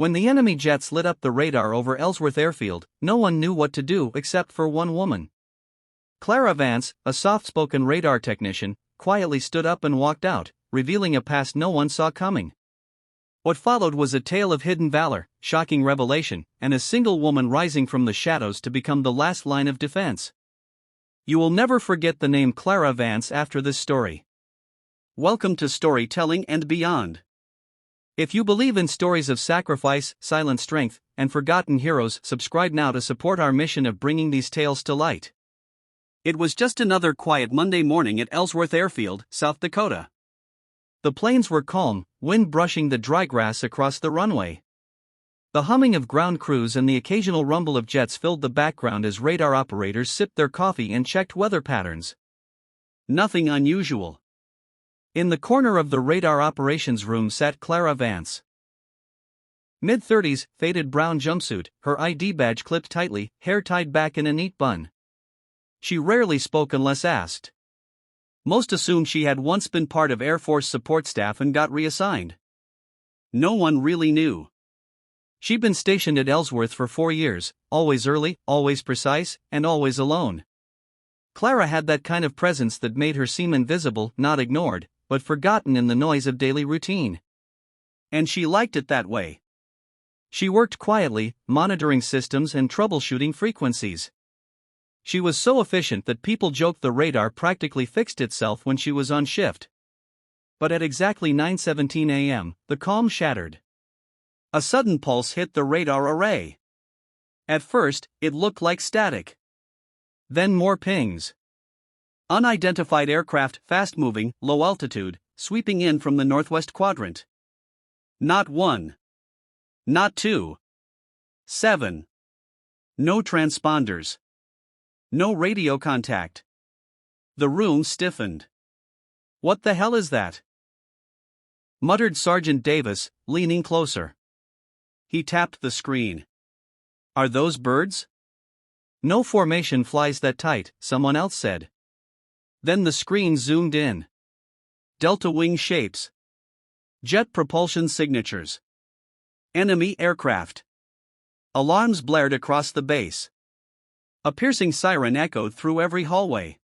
When the enemy jets lit up the radar over Ellsworth Airfield, no one knew what to do except for one woman. Clara Vance, a soft-spoken radar technician, quietly stood up and walked out, revealing a past no one saw coming. What followed was a tale of hidden valor, shocking revelation, and a single woman rising from the shadows to become the last line of defense. You will never forget the name Clara Vance after this story. Welcome to Storytelling and Beyond. If you believe in stories of sacrifice, silent strength, and forgotten heroes, subscribe now to support our mission of bringing these tales to light. It was just another quiet Monday morning at Ellsworth Airfield, South Dakota. The planes were calm, wind brushing the dry grass across the runway. The humming of ground crews and the occasional rumble of jets filled the background as radar operators sipped their coffee and checked weather patterns. Nothing unusual. In the corner of the radar operations room sat Clara Vance. Mid-30s, faded brown jumpsuit, her ID badge clipped tightly, hair tied back in a neat bun. She rarely spoke unless asked. Most assumed she had once been part of Air Force support staff and got reassigned. No one really knew. She'd been stationed at Ellsworth for 4 years, always early, always precise, and always alone. Clara had that kind of presence that made her seem invisible, not ignored, but forgotten in the noise of daily routine. And she liked it that way. She worked quietly, monitoring systems and troubleshooting frequencies. She was so efficient that people joked the radar practically fixed itself when she was on shift. But at exactly 9:17 a.m., the calm shattered. A sudden pulse hit the radar array. At first, it looked like static. Then more pings. Unidentified aircraft, fast-moving, low altitude, sweeping in from the northwest quadrant. Not one. Not two. 7. No transponders. No radio contact. The room stiffened. What the hell is that? Muttered Sergeant Davis, leaning closer. He tapped the screen. Are those birds? No formation flies that tight, someone else said. Then the screen zoomed in. Delta wing shapes. Jet propulsion signatures. Enemy aircraft. Alarms blared across the base. A piercing siren echoed through every hallway.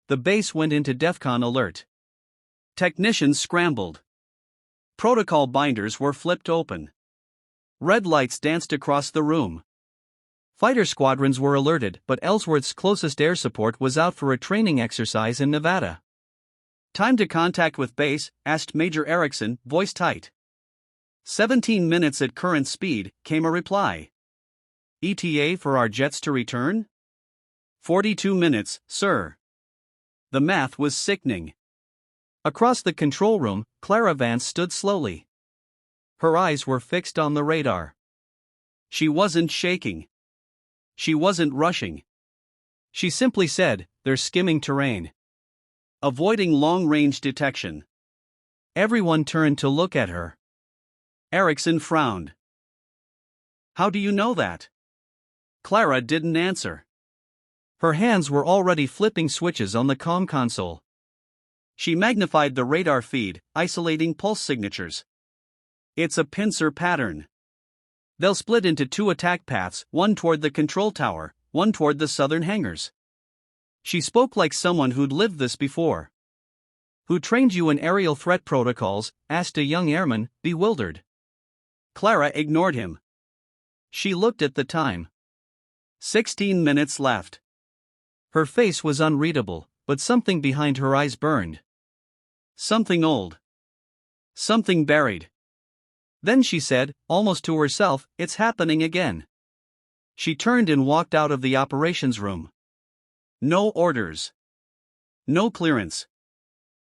The base went into DEFCON alert. Technicians scrambled. Protocol binders were flipped open. Red lights danced across the room. Fighter squadrons were alerted, but Ellsworth's closest air support was out for a training exercise in Nevada. Time to contact with base, asked Major Erickson, voice tight. 17 minutes at current speed, came a reply. ETA for our jets to return? 42 minutes, sir. The math was sickening. Across the control room, Clara Vance stood slowly. Her eyes were fixed on the radar. She wasn't shaking. She wasn't rushing. She simply said, they're skimming terrain. Avoiding long-range detection. Everyone turned to look at her. Erickson frowned. How do you know that? Clara didn't answer. Her hands were already flipping switches on the comm console. She magnified the radar feed, isolating pulse signatures. It's a pincer pattern. They'll split into 2 attack paths, one toward the control tower, one toward the southern hangars. She spoke like someone who'd lived this before. Who trained you in aerial threat protocols? Asked a young airman, bewildered. Clara ignored him. She looked at the time. 16 minutes left. Her face was unreadable, but something behind her eyes burned. Something old. Something buried. Then she said, almost to herself, it's happening again. She turned and walked out of the operations room. No orders. No clearance.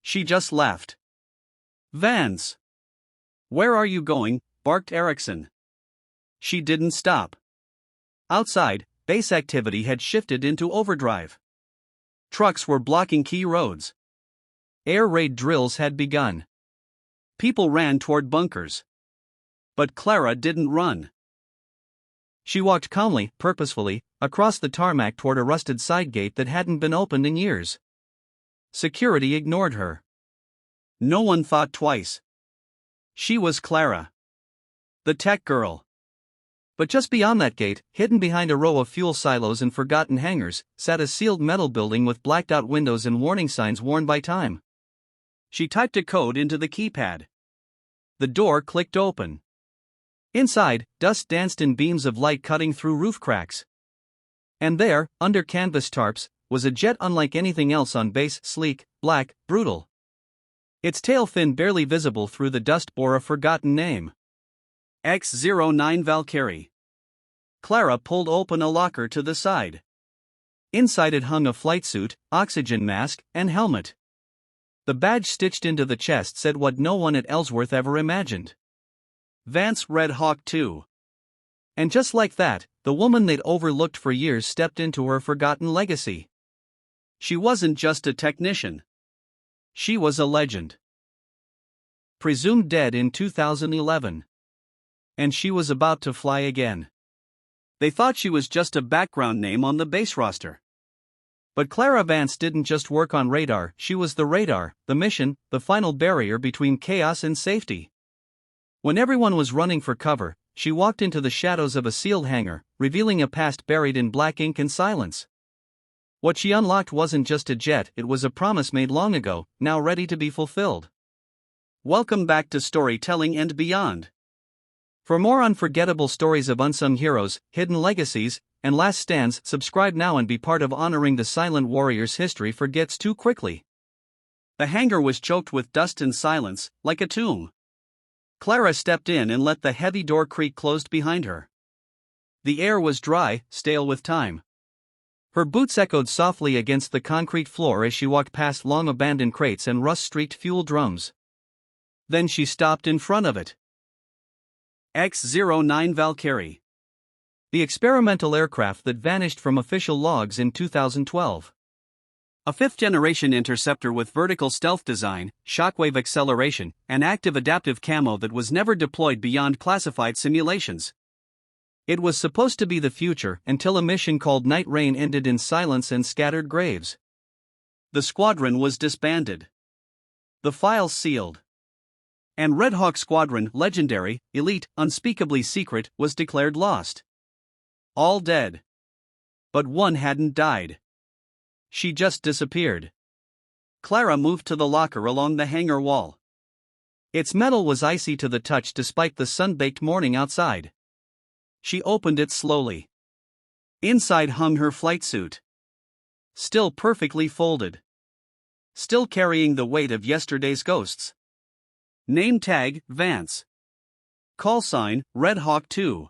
She just left. Vance. Where are you going? Barked Erickson. She didn't stop. Outside, base activity had shifted into overdrive. Trucks were blocking key roads. Air raid drills had begun. People ran toward bunkers. But Clara didn't run. She walked calmly, purposefully, across the tarmac toward a rusted side gate that hadn't been opened in years. Security ignored her. No one thought twice. She was Clara. The tech girl. But just beyond that gate, hidden behind a row of fuel silos and forgotten hangars, sat a sealed metal building with blacked-out windows and warning signs worn by time. She typed a code into the keypad. The door clicked open. Inside, dust danced in beams of light cutting through roof cracks. And there, under canvas tarps, was a jet unlike anything else on base, sleek, black, brutal. Its tail fin barely visible through the dust bore a forgotten name. X-09 Valkyrie. Clara pulled open a locker to the side. Inside it hung a flight suit, oxygen mask, and helmet. The badge stitched into the chest said what no one at Ellsworth ever imagined. Vance redhawktwo. And just like that, the woman they'd overlooked for years stepped into her forgotten legacy. She wasn't just a technician. She was a legend. Presumed dead in 2011. And she was about to fly again. They thought she was just a background name on the base roster. But Clara Vance didn't just work on radar, she was the radar, the mission, the final barrier between chaos and safety. When everyone was running for cover, she walked into the shadows of a sealed hangar, revealing a past buried in black ink and silence. What she unlocked wasn't just a jet, it was a promise made long ago, now ready to be fulfilled. Welcome back to Storytelling and Beyond. For more unforgettable stories of unsung heroes, hidden legacies, and last stands, subscribe now and be part of honoring the silent warriors history forgets too quickly. The hangar was choked with dust and silence, like a tomb. Clara stepped in and let the heavy door creak closed behind her. The air was dry, stale with time. Her boots echoed softly against the concrete floor as she walked past long-abandoned crates and rust-streaked fuel drums. Then she stopped in front of it. X-09 Valkyrie. The experimental aircraft that vanished from official logs in 2012. A fifth-generation interceptor with vertical stealth design, shockwave acceleration, and active adaptive camo that was never deployed beyond classified simulations. It was supposed to be the future until a mission called Night Rain ended in silence and scattered graves. The squadron was disbanded. The files sealed. And Red Hawk Squadron, legendary, elite, unspeakably secret, was declared lost. All dead. But one hadn't died. She just disappeared. Clara moved to the locker along the hangar wall. Its metal was icy to the touch despite the sun-baked morning outside. She opened it slowly. Inside hung her flight suit. Still perfectly folded. Still carrying the weight of yesterday's ghosts. Name tag, Vance. Call sign, redhawktwo.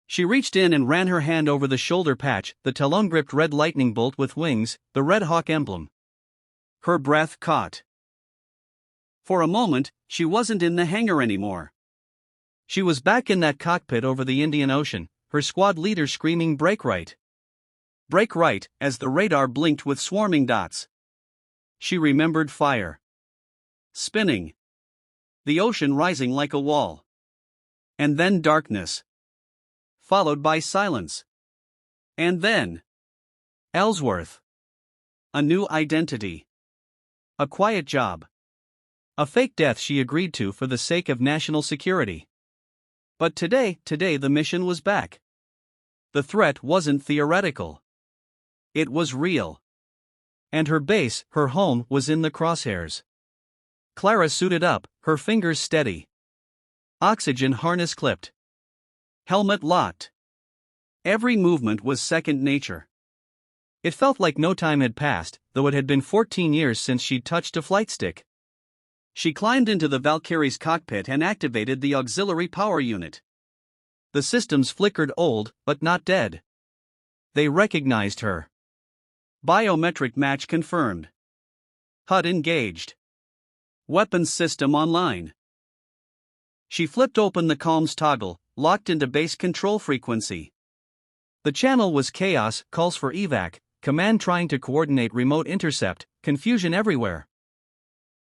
She reached in and ran her hand over the shoulder patch, the talon-gripped red lightning bolt with wings, the Red Hawk emblem. Her breath caught. For a moment, she wasn't in the hangar anymore. She was back in that cockpit over the Indian Ocean, her squad leader screaming "Break right! Break right!" as the radar blinked with swarming dots. She remembered fire. Spinning. The ocean rising like a wall. And then darkness. Followed by silence. And then Ellsworth. A new identity. A quiet job. A fake death she agreed to for the sake of national security. But today the mission was back. The threat wasn't theoretical. It was real. And her base, her home, was in the crosshairs. Clara suited up, her fingers steady. Oxygen harness clipped. Helmet locked. Every movement was second nature. It felt like no time had passed, though it had been 14 years since she'd touched a flight stick. She climbed into the Valkyrie's cockpit and activated the auxiliary power unit. The systems flickered old, but not dead. They recognized her. Biometric match confirmed. HUD engaged. Weapons system online. She flipped open the comms toggle, locked into base control frequency. The channel was chaos, calls for evac, command trying to coordinate remote intercept, confusion everywhere.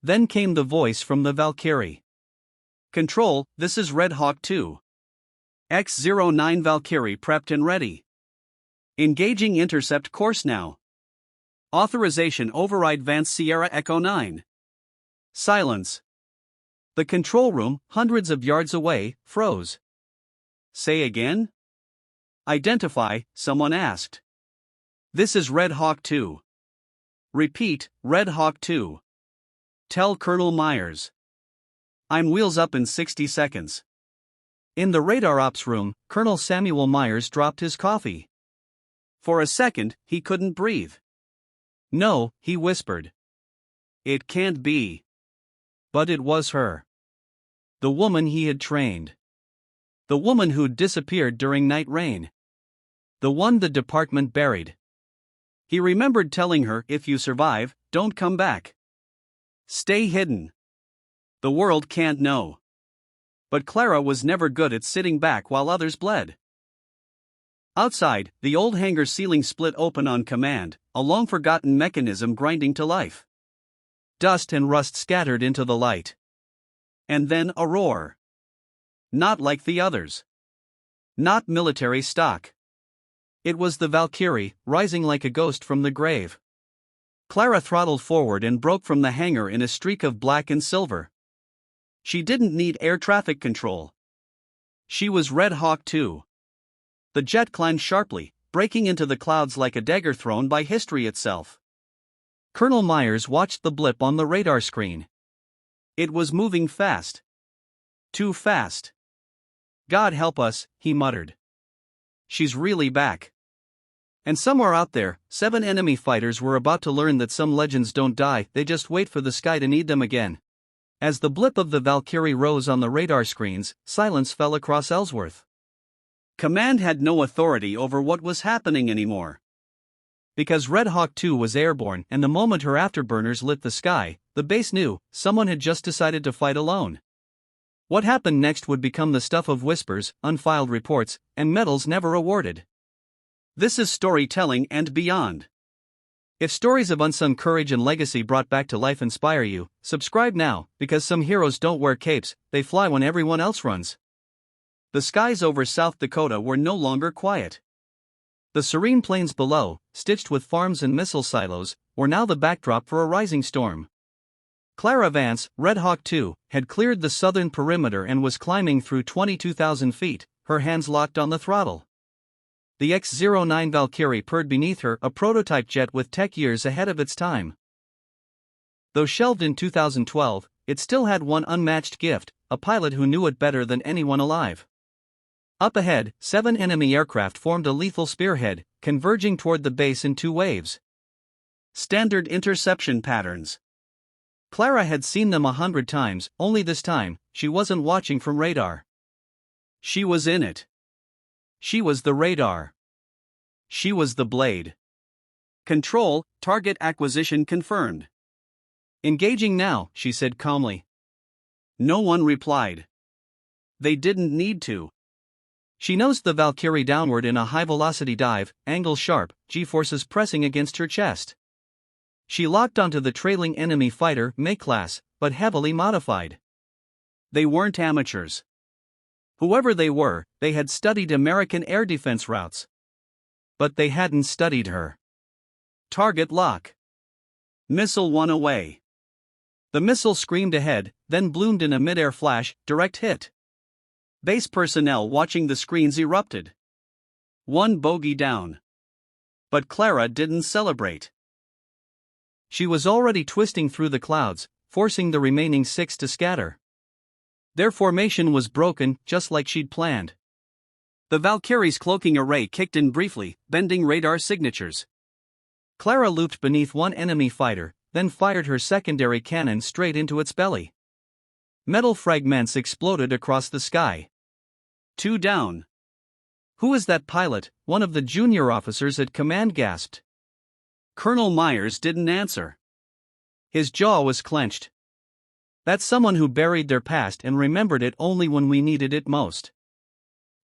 Then came the voice from the Valkyrie. Control, this is redhawktwo. X-09 Valkyrie prepped and ready. Engaging intercept course now. Authorization override Vance Sierra Echo 9. Silence. The control room, hundreds of yards away, froze. Say again? Identify, someone asked. This is redhawktwo. Repeat, redhawktwo. Tell Colonel Myers. I'm wheels up in 60 seconds. In the radar ops room, Colonel Samuel Myers dropped his coffee. For a second, he couldn't breathe. No, he whispered. It can't be. But it was her. The woman he had trained. The woman who'd disappeared during night rain. The one the department buried. He remembered telling her, if you survive, don't come back. Stay hidden. The world can't know. But Clara was never good at sitting back while others bled. Outside, the old hangar ceiling split open on command, a long-forgotten mechanism grinding to life. Dust and rust scattered into the light. And then a roar. Not like the others. Not military stock. It was the Valkyrie, rising like a ghost from the grave. Clara throttled forward and broke from the hangar in a streak of black and silver. She didn't need air traffic control. She was redhawktwo. The jet climbed sharply, breaking into the clouds like a dagger thrown by history itself. Colonel Myers watched the blip on the radar screen. It was moving fast. Too fast. God help us, he muttered. She's really back. And somewhere out there, 7 enemy fighters were about to learn that some legends don't die, they just wait for the sky to need them again. As the blip of the Valkyrie rose on the radar screens, silence fell across Ellsworth. Command had no authority over what was happening anymore. Because redhawktwo was airborne, and the moment her afterburners lit the sky, the base knew someone had just decided to fight alone. What happened next would become the stuff of whispers, unfiled reports, and medals never awarded. This is storytelling and beyond. If stories of unsung courage and legacy brought back to life inspire you, subscribe now, because some heroes don't wear capes, they fly when everyone else runs. The skies over South Dakota were no longer quiet. The serene plains below, stitched with farms and missile silos, were now the backdrop for a rising storm. Clara Vance, redhawktwo, had cleared the southern perimeter and was climbing through 22,000 feet, her hands locked on the throttle. The X-09 Valkyrie purred beneath her, a prototype jet with tech years ahead of its time. Though shelved in 2012, it still had one unmatched gift, a pilot who knew it better than anyone alive. Up ahead, 7 enemy aircraft formed a lethal spearhead, converging toward the base in 2 waves. Standard interception patterns. Clara had seen them 100 times, only this time, she wasn't watching from radar. She was in it. She was the radar. She was the blade. Control, target acquisition confirmed. Engaging now, she said calmly. No one replied. They didn't need to. She nosed the Valkyrie downward in a high-velocity dive, angle sharp, G-forces pressing against her chest. She locked onto the trailing enemy fighter, May-class, but heavily modified. They weren't amateurs. Whoever they were, they had studied American air defense routes. But they hadn't studied her. Target lock. Missile 1 away. The missile screamed ahead, then bloomed in a mid-air flash, direct hit. Base personnel watching the screens erupted. 1 bogey down. But Clara didn't celebrate. She was already twisting through the clouds, forcing the remaining 6 to scatter. Their formation was broken, just like she'd planned. The Valkyrie's cloaking array kicked in briefly, bending radar signatures. Clara looped beneath one enemy fighter, then fired her secondary cannon straight into its belly. Metal fragments exploded across the sky. 2 down. Who is that pilot? One of the junior officers at command gasped. Colonel Myers didn't answer. His jaw was clenched. That's someone who buried their past and remembered it only when we needed it most.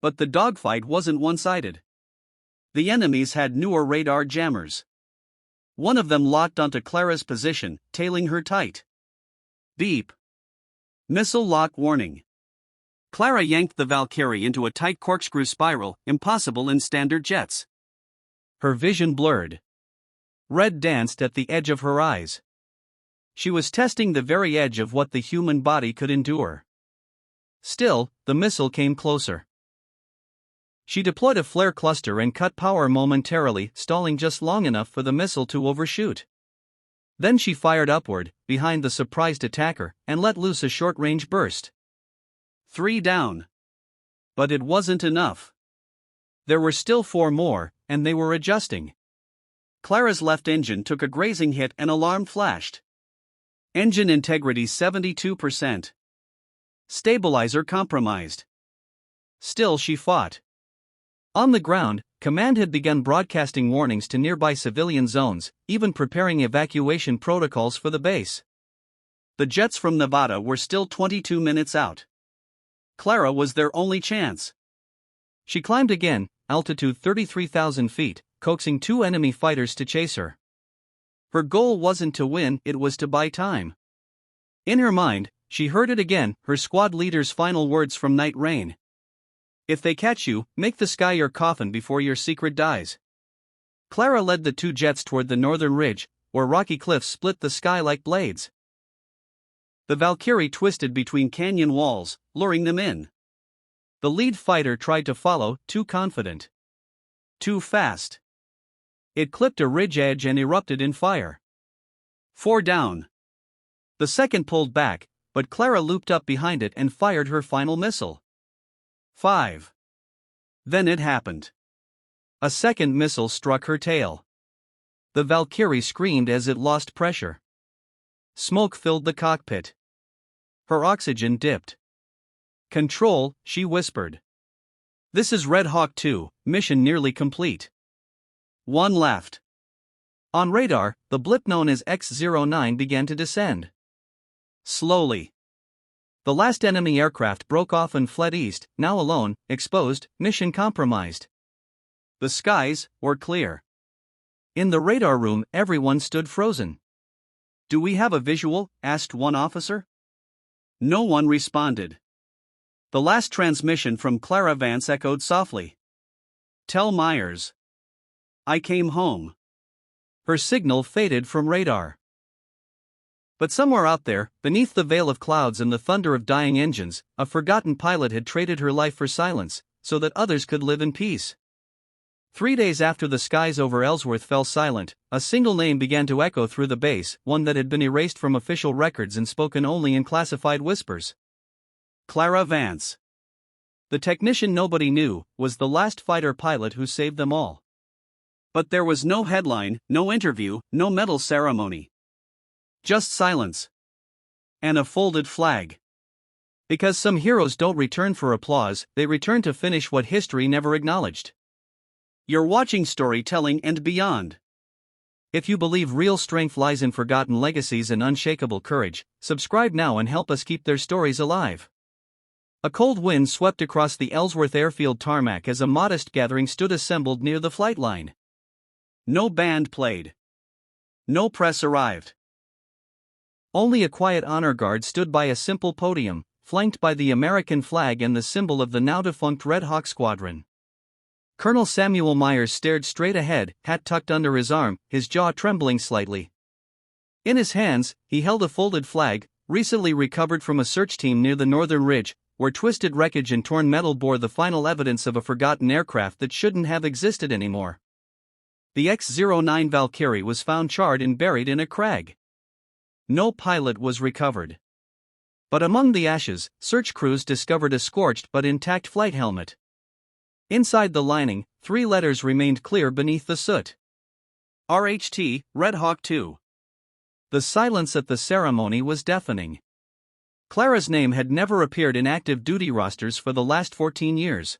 But the dogfight wasn't one-sided. The enemies had newer radar jammers. One of them locked onto Clara's position, tailing her tight. Beep. Missile lock warning. Clara yanked the Valkyrie into a tight corkscrew spiral, impossible in standard jets. Her vision blurred. Red danced at the edge of her eyes. She was testing the very edge of what the human body could endure. Still, the missile came closer. She deployed a flare cluster and cut power momentarily, stalling just long enough for the missile to overshoot. Then she fired upward, behind the surprised attacker, and let loose a short-range burst. 3 down. But it wasn't enough. There were still 4 more, and they were adjusting. Clara's left engine took a grazing hit and alarm flashed. Engine integrity 72%. Stabilizer compromised. Still she fought. On the ground, command had begun broadcasting warnings to nearby civilian zones, even preparing evacuation protocols for the base. The jets from Nevada were still 22 minutes out. Clara was their only chance. She climbed again, altitude 33,000 feet, coaxing 2 enemy fighters to chase her. Her goal wasn't to win, it was to buy time. In her mind, she heard it again, her squad leader's final words from Night Rain. If they catch you, make the sky your coffin before your secret dies. Clara led the 2 jets toward the northern ridge, where rocky cliffs split the sky like blades. The Valkyrie twisted between canyon walls, luring them in. The lead fighter tried to follow, too confident. Too fast. It clipped a ridge edge and erupted in fire. 4 down. The second pulled back, but Clara looped up behind it and fired her final missile. 5. Then it happened. A second missile struck her tail. The Valkyrie screamed as it lost pressure. Smoke filled the cockpit. Her oxygen dipped. "Control," she whispered. "This is redhawktwo, mission nearly complete." 1 left. On radar, the blip known as X-09 began to descend. Slowly. The last enemy aircraft broke off and fled east, now alone, exposed, mission compromised. The skies were clear. In the radar room, everyone stood frozen. "Do we have a visual?" asked one officer. No one responded. The last transmission from Clara Vance echoed softly. "Tell Myers I came home." Her signal faded from radar. But somewhere out there, beneath the veil of clouds and the thunder of dying engines, a forgotten pilot had traded her life for silence, so that others could live in peace. 3 days after the skies over Ellsworth fell silent, a single name began to echo through the base, one that had been erased from official records and spoken only in classified whispers. Clara Vance. The technician nobody knew was the last fighter pilot who saved them all. But there was no headline, no interview, no medal ceremony. Just silence. And a folded flag. Because some heroes don't return for applause, they return to finish what history never acknowledged. You're watching Storytelling and Beyond. If you believe real strength lies in forgotten legacies and unshakable courage, subscribe now and help us keep their stories alive. A cold wind swept across the Ellsworth Airfield tarmac as a modest gathering stood assembled near the flight line. No band played. No press arrived. Only a quiet honor guard stood by a simple podium, flanked by the American flag and the symbol of the now-defunct Red Hawk Squadron. Colonel Samuel Myers stared straight ahead, hat tucked under his arm, his jaw trembling slightly. In his hands, he held a folded flag, recently recovered from a search team near the northern ridge, where twisted wreckage and torn metal bore the final evidence of a forgotten aircraft that shouldn't have existed anymore. The X-09 Valkyrie was found charred and buried in a crag. No pilot was recovered. But among the ashes, search crews discovered a scorched but intact flight helmet. Inside the lining, 3 letters remained clear beneath the soot. RHT, redhawktwo. The silence at the ceremony was deafening. Clara's name had never appeared in active duty rosters for the last 14 years.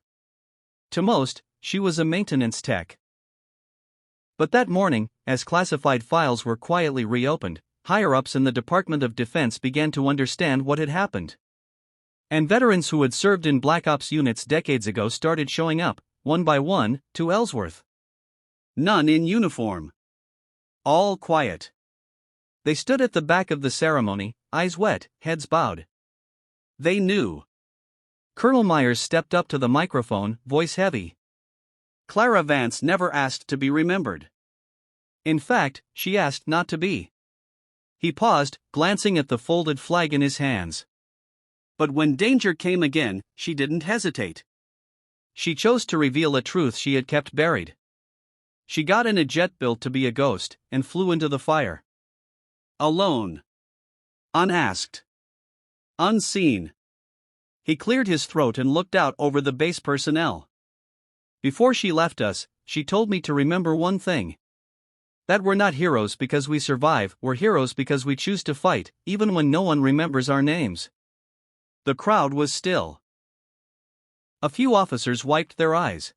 To most, she was a maintenance tech. But that morning, as classified files were quietly reopened, higher-ups in the Department of Defense began to understand what had happened. And veterans who had served in Black Ops units decades ago started showing up, one by one, to Ellsworth. None in uniform. All quiet. They stood at the back of the ceremony, eyes wet, heads bowed. They knew. Colonel Myers stepped up to the microphone, voice heavy. Clara Vance never asked to be remembered. In fact, she asked not to be. He paused, glancing at the folded flag in his hands. But when danger came again, she didn't hesitate. She chose to reveal a truth she had kept buried. She got in a jet built to be a ghost, and flew into the fire. Alone. Unasked. Unseen. He cleared his throat and looked out over the base personnel. Before she left us, she told me to remember one thing. That we're not heroes because we survive, we're heroes because we choose to fight, even when no one remembers our names. The crowd was still. A few officers wiped their eyes.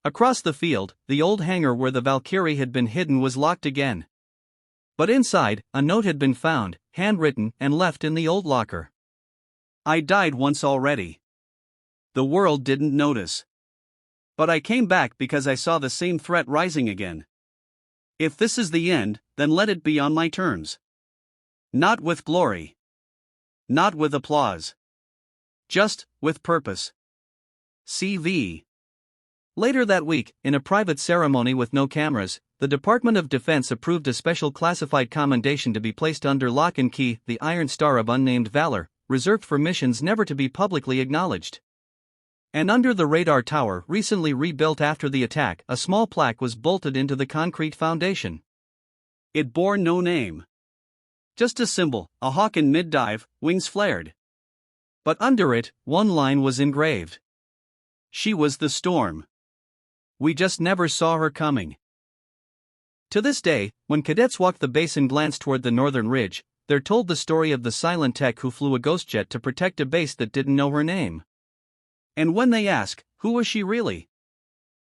Across the field, the old hangar where the Valkyrie had been hidden was locked again. But inside, a note had been found, handwritten, and left in the old locker. I died once already. The world didn't notice. But I came back because I saw the same threat rising again. If this is the end, then let it be on my terms. Not with glory. Not with applause. Just with purpose. CV. Later that week, in a private ceremony with no cameras, the Department of Defense approved a special classified commendation to be placed under lock and key, the Iron Star of Unnamed Valor, reserved for missions never to be publicly acknowledged. And under the radar tower, recently rebuilt after the attack, a small plaque was bolted into the concrete foundation. It bore no name. Just a symbol, a hawk in mid-dive, wings flared. But under it, one line was engraved. She was the storm. We just never saw her coming. To this day, when cadets walk the base and glance toward the northern ridge, they're told the story of the silent tech who flew a ghost jet to protect a base that didn't know her name. And when they ask, who was she really?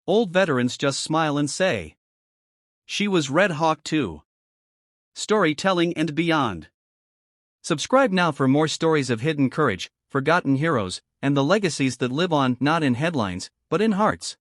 Old veterans just smile and say, she was redhawktwo. Storytelling and beyond. Subscribe now for more stories of hidden courage, forgotten heroes, and the legacies that live on not in headlines, but in hearts.